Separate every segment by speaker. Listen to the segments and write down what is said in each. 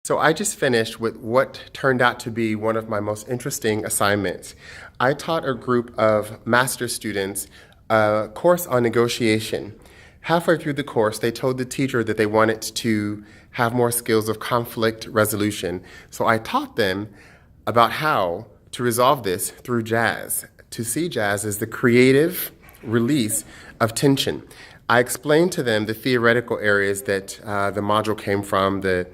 Speaker 1: So I just finished with what turned out to be one of my most interesting assignments. I taught a group of master's students a course on negotiation. Halfway through the course, they told the teacher that they wanted to have more skills of conflict resolution. So I taught them about how to resolve this through jazz, to see jazz as the creative release of tension. I explained to them the theoretical areas that the module came from, the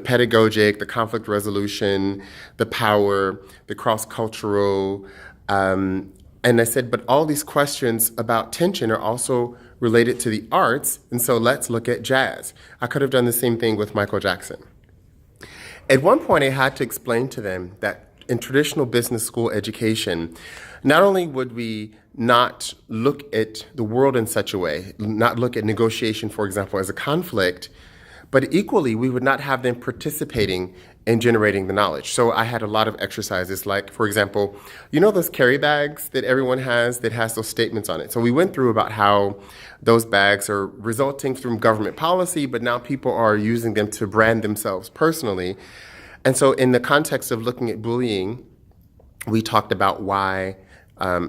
Speaker 1: pedagogic, the conflict resolution, the power, the cross-cultural, and I said, but all these questions about tension are also related to the arts, and so let's look at jazz. I could have done the same thing with Michael Jackson. At one point, I had to explain to them that in traditional business school education, not only would we not look at the world in such a way, not look at negotiation, for example, as a conflict, but equally, we would not have them participating in generating the knowledge. So I had a lot of exercises like, for example, you know those carry bags that everyone has that has those statements on it? So we went through about how those bags are resulting from government policy, but now people are using them to brand themselves personally. And so in the context of looking at bullying, we talked about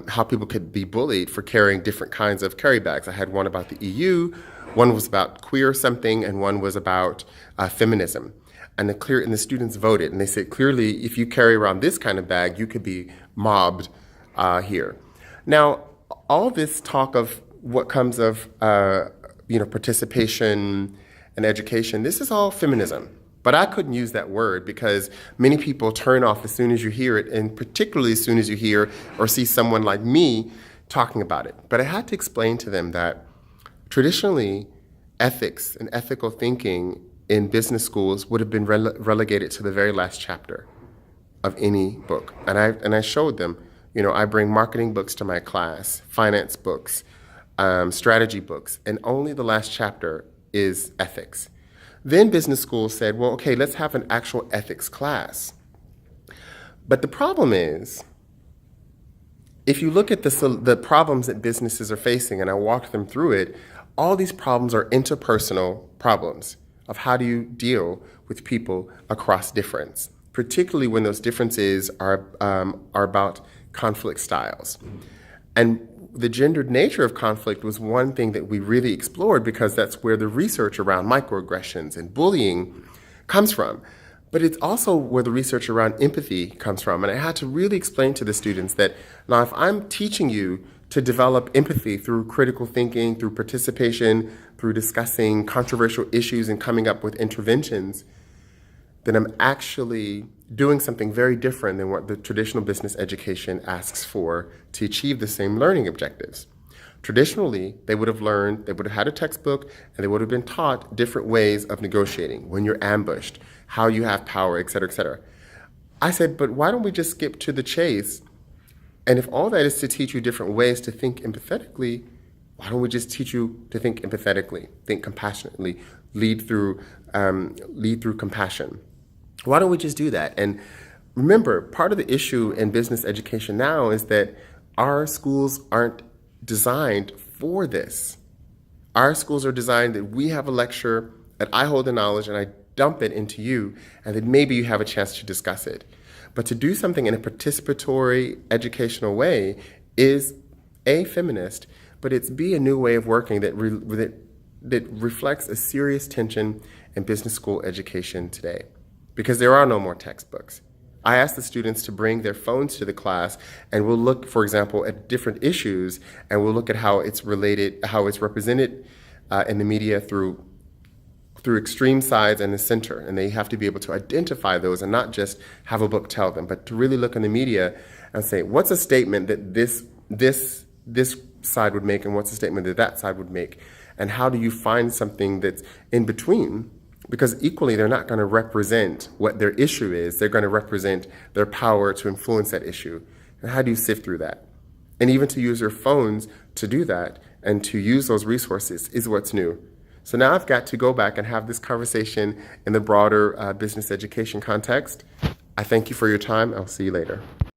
Speaker 1: how people could be bullied for carrying different kinds of carry bags. I had one about the EU, one was about queer something, and one was about feminism. And the students voted, and they said, clearly, if you carry around this kind of bag, you could be mobbed here. Now, all this talk of what comes of participation and education, this is all feminism. But I couldn't use that word because many people turn off as soon as you hear it, and particularly as soon as you hear or see someone like me talking about it. But I had to explain to them that traditionally, ethics and ethical thinking in business schools would have been relegated to the very last chapter of any book. And I showed them, I bring marketing books to my class, finance books, strategy books, and only the last chapter is ethics. Then business schools said, well, okay, let's have an actual ethics class. But the problem is, if you look at the problems that businesses are facing, and I walked them through it, all these problems are interpersonal problems of how do you deal with people across difference, particularly when those differences are about conflict styles. And the gendered nature of conflict was one thing that we really explored because that's where the research around microaggressions and bullying comes from. But it's also where the research around empathy comes from. And I had to really explain to the students that now if I'm teaching you to develop empathy through critical thinking, through participation, through discussing controversial issues and coming up with interventions, then I'm actually doing something very different than what the traditional business education asks for to achieve the same learning objectives. Traditionally, they would have had a textbook, and they would have been taught different ways of negotiating, when you're ambushed, how you have power, et cetera, et cetera. I said, but why don't we just skip to the chase? And if all that is to teach you different ways to think empathetically, why don't we just teach you to think empathetically, think compassionately, lead through compassion? Why don't we just do that? And remember, part of the issue in business education now is that our schools aren't designed for this. Our schools are designed that we have a lecture, that I hold the knowledge and I dump it into you, and that maybe you have a chance to discuss it. But to do something in a participatory, educational way is A, feminist, but it's B, a new way of working that reflects a serious tension in business school education today. Because there are no more textbooks. I asked the students to bring their phones to the class, and we'll look, for example, at different issues, and we'll look at how it's related, how it's represented in the media through extreme sides and the center. And they have to be able to identify those and not just have a book tell them, but to really look in the media and say, what's a statement that this side would make, and what's a statement that side would make? And how do you find something that's in between? Because equally, they're not going to represent what their issue is. They're going to represent their power to influence that issue. And how do you sift through that? And even to use your phones to do that and to use those resources is what's new. So now I've got to go back and have this conversation in the broader business education context. I thank you for your time. I'll see you later.